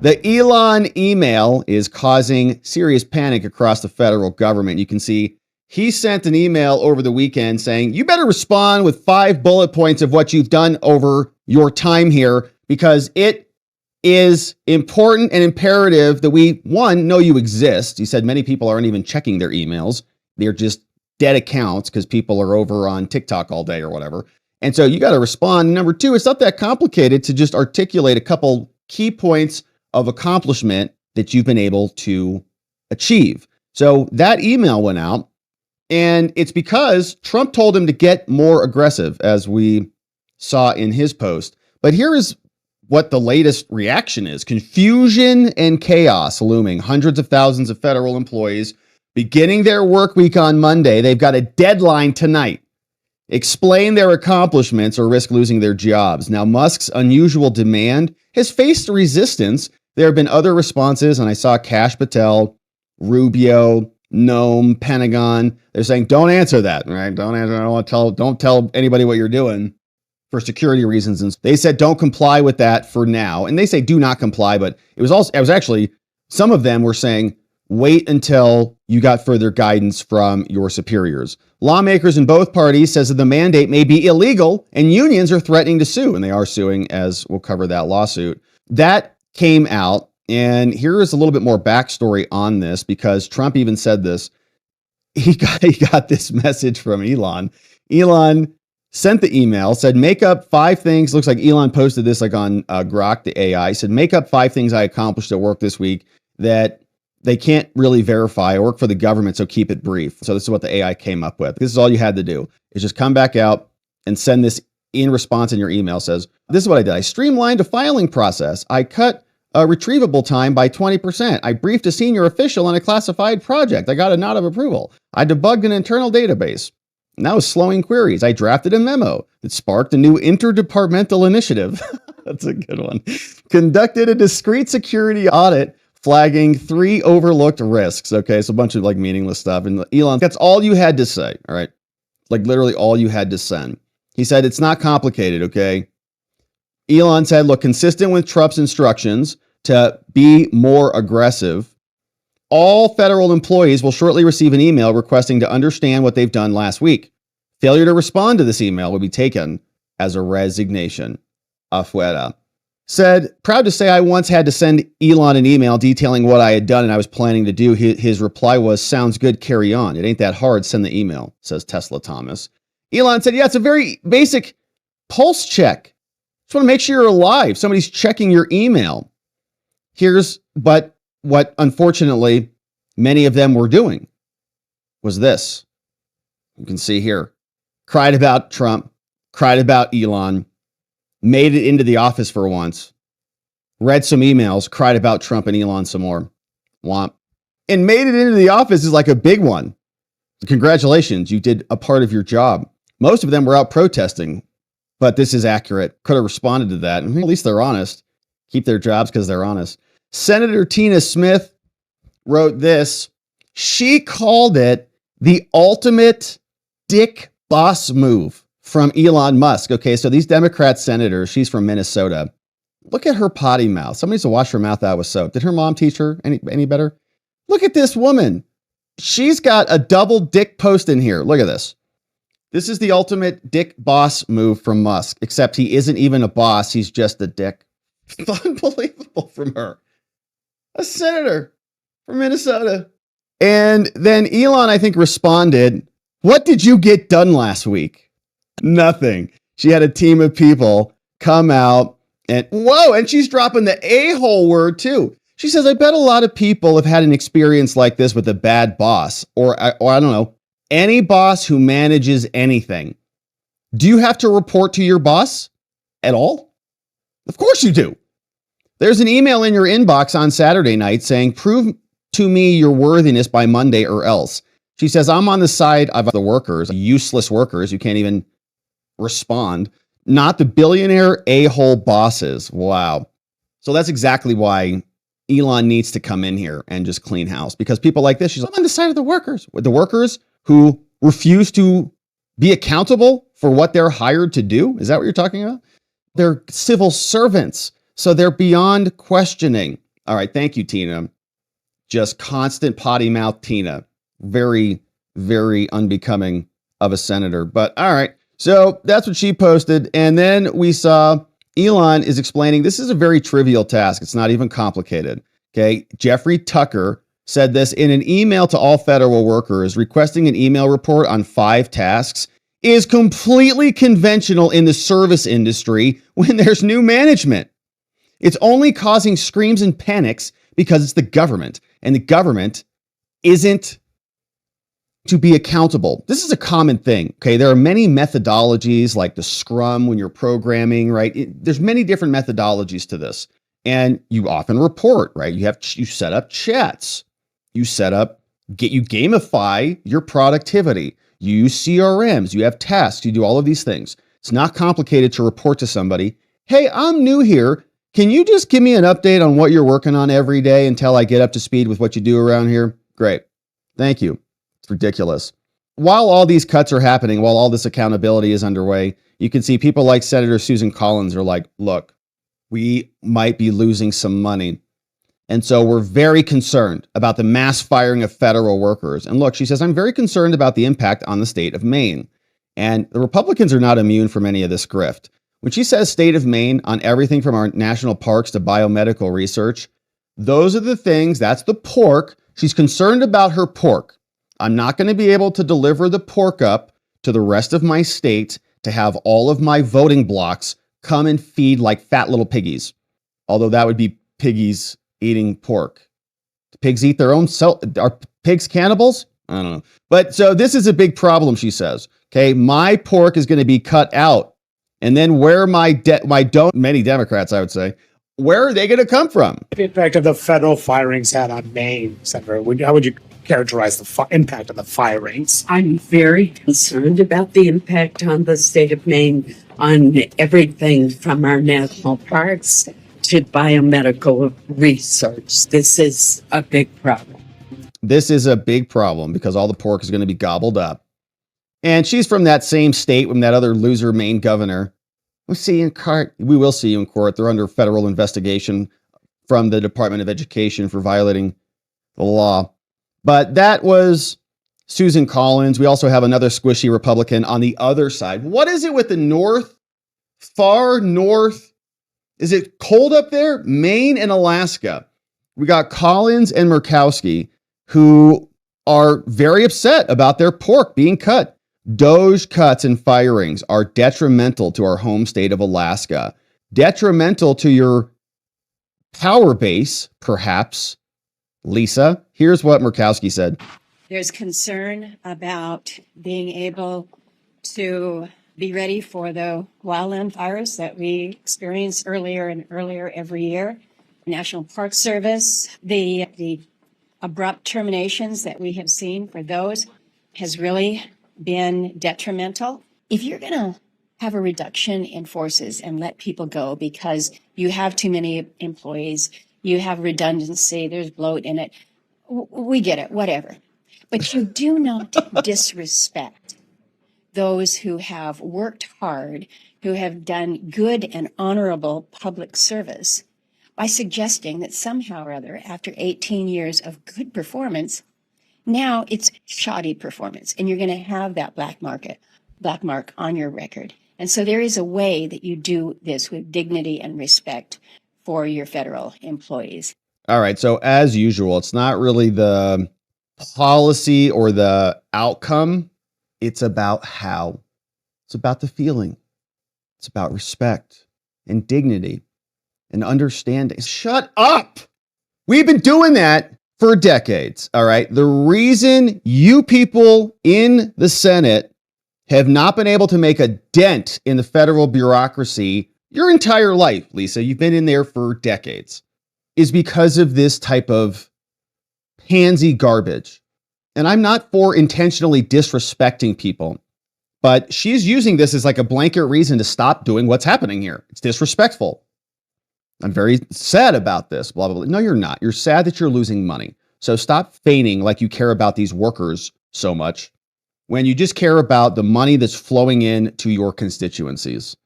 The Elon email is causing serious panic across the federal government. You can see he sent an email over the weekend saying, you better respond with 5 bullet points of what you've done over your time here, because it is important and imperative that we, one, know you exist. He said many people aren't even checking their emails. They're just dead accounts because people are over on TikTok all day or whatever. And so you got to respond. Number 2, it's not that complicated to just articulate a couple key points of accomplishment that you've been able to achieve. So that email went out, and it's because Trump told him to get more aggressive, as we saw in his post. But here is what the latest reaction is. Confusion and chaos looming. Hundreds of thousands of federal employees beginning their work week on Monday. They've got a deadline tonight. Explain their accomplishments or risk losing their jobs. Now, Musk's unusual demand has faced resistance. There have been other responses, and I saw Kash Patel, Rubio, Nome, Pentagon. They're saying, don't answer that, right? Don't answer. I don't want to tell. Don't tell anybody what you're doing for security reasons. And they said, don't comply with that for now. And they say, do not comply. But it was actually, some of them were saying, wait until you got further guidance from your superiors. Lawmakers in both parties says that the mandate may be illegal, and unions are threatening to sue, and they are suing, as we'll cover that lawsuit. That came out, and here is a little bit more backstory on this, because Trump even said this. He got this message from Elon. Elon sent the email, said, make up 5 things. Looks like Elon posted this like on Grok, the AI. He said, make up 5 things I accomplished at work this week that they can't really verify. I work for the government, so keep it brief. So this is what the AI came up with. This is all you had to do, is just come back out and send this in response in your email. Says, this is what I did. I streamlined a filing process. I cut a retrievable time by 20%. I briefed a senior official on a classified project. I got a nod of approval. I debugged an internal database. And that was slowing queries. I drafted a memo that sparked a new interdepartmental initiative. That's a good one. Conducted a discrete security audit, flagging 3 overlooked risks. Okay, so a bunch of like meaningless stuff. And Elon, that's all you had to say. All right. Like literally all you had to send. He said, it's not complicated. Okay. Elon said, look, consistent with Trump's instructions to be more aggressive, all federal employees will shortly receive an email requesting to understand what they've done last week. Failure to respond to this email will be taken as a resignation. Afuera. Said, proud to say I once had to send Elon an email detailing what I had done and I was planning to do. His reply was, sounds good, carry on. It ain't that hard, send the email, says Tesla Thomas. Elon said, yeah, it's a very basic pulse check. Just want to make sure you're alive. Somebody's checking your email. But what unfortunately many of them were doing was this. You can see here, cried about Trump, cried about Elon, made it into the office for once, read some emails, cried about Trump and Elon some more. Womp. And made it into the office is like a big one. Congratulations, you did a part of your job. Most of them were out protesting, but this is accurate. Could have responded to that. And at least they're honest. Keep their jobs because they're honest. Senator Tina Smith wrote this. She called it the ultimate dick boss move from Elon Musk. Okay, so these Democrat senators, she's from Minnesota. Look at her potty mouth. Somebody needs to wash her mouth out with soap. Did her mom teach her any better? Look at this woman. She's got a double dick post in here. Look at this. This is the ultimate dick boss move from Musk, except he isn't even a boss. He's just a dick. Unbelievable from her. A senator from Minnesota. And then Elon, I think, responded, what did you get done last week? Nothing. She had a team of people come out and whoa, and she's dropping the a-hole word too. She says, I bet a lot of people have had an experience like this with a bad boss, or I don't know, any boss who manages anything. Do you have to report to your boss at all? Of course you do. There's an email in your inbox on Saturday night saying, prove to me your worthiness by Monday or else. She says, I'm on the side of the workers, useless workers who can't even respond, not the billionaire a-hole bosses. Wow. So that's exactly why Elon needs to come in here and just clean house, because people like this, she's on the side of the workers who refuse to be accountable for what they're hired to do. Is that what you're talking about? They're civil servants, so they're beyond questioning. All right. Thank you, Tina. Just constant potty mouth Tina. Very, very unbecoming of a senator. But all right. So that's what she posted. And then we saw Elon is explaining this is a very trivial task. It's not even complicated. Okay. Jeffrey Tucker said this in an email to all federal workers, requesting an email report on 5 tasks is completely conventional in the service industry when there's new management. It's only causing screams and panics because it's the government, and the government isn't to be accountable. This is a common thing. Okay. There are many methodologies like the Scrum when you're programming, right? There's many different methodologies to this. And you often report, right? You set up chats. You gamify your productivity. You use CRMs, you have tasks, you do all of these things. It's not complicated to report to somebody, hey, I'm new here. Can you just give me an update on what you're working on every day until I get up to speed with what you do around here? Great. Thank you. It's ridiculous. While all these cuts are happening, while all this accountability is underway, you can see people like Senator Susan Collins are like, look, we might be losing some money. And so we're very concerned about the mass firing of federal workers. And look, she says, I'm very concerned about the impact on the state of Maine. And the Republicans are not immune from any of this grift. When she says state of Maine on everything from our national parks to biomedical research, those are the things, that's the pork. She's concerned about her pork. I'm not going to be able to deliver the pork up to the rest of my state to have all of my voting blocks come and feed like fat little piggies. Although that would be piggies eating pork. Do pigs eat their own self? Are pigs cannibals? I don't know. But so this is a big problem, she says. Okay, my pork is going to be cut out. And then where many Democrats, I would say, where are they going to come from? The impact of the federal firings had on Maine, Senator. How would you characterize the impact of the firings? I'm very concerned about the impact on the state of Maine on everything from our national parks to biomedical research. This is a big problem. This is a big problem because all the pork is going to be gobbled up. And she's from that same state from that other loser Maine governor. We will see you in court. They're under federal investigation from the Department of Education for violating the law. But that was Susan Collins. We also have another squishy Republican on the other side. What is it with the north? Far north? Is it cold up there? Maine and Alaska. We got Collins and Murkowski, who are very upset about their pork being cut. Doge cuts and firings are detrimental to our home state of Alaska, detrimental to your power base, perhaps. Lisa, here's what Murkowski said. There's concern about being able to be ready for the wildland fires that we experience earlier and earlier every year. National Park Service, the abrupt terminations that we have seen for those has really been detrimental. If you're going to have a reduction in forces and let people go because you have too many employees, you have redundancy, there's bloat in it, we get it, whatever. But you do not disrespect those who have worked hard, who have done good and honorable public service by suggesting that somehow or other, after 18 years of good performance, now it's shoddy performance, and you're going to have that black mark on your record. And so there is a way that you do this with dignity and respect for your federal employees. All right. So as usual, it's not really the policy or the outcome. It's about how. It's about the feeling. It's about respect and dignity and understanding. Shut up. We've been doing that for decades. All right. The reason you people in the Senate have not been able to make a dent in the federal bureaucracy your entire life, Lisa, you've been in there for decades, is because of this type of pansy garbage. And I'm not for intentionally disrespecting people, but she's using this as like a blanket reason to stop doing what's happening here. It's disrespectful. I'm very sad about this, blah, blah, blah. No, you're not. You're sad that you're losing money. So stop feigning like you care about these workers so much when you just care about the money that's flowing in to your constituencies.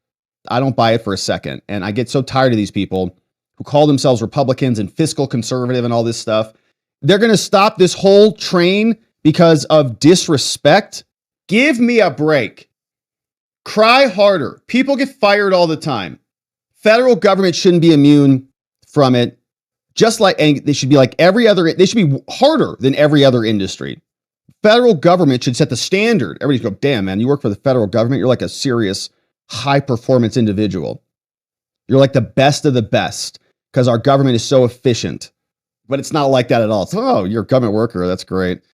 I don't buy it for a second. And I get so tired of these people who call themselves Republicans and fiscal conservative and all this stuff. They're going to stop this whole train because of disrespect. Give me a break. Cry harder. People get fired all the time. Federal government shouldn't be immune from it. Just like, and they should be like every other, they should be harder than every other industry. Federal government should set the standard. Everybody's go, damn, man, you work for the federal government. You're like a serious high performance individual. You're like the best of the best because our government is so efficient. But it's not like that at all. It's, oh, you're a government worker. That's great.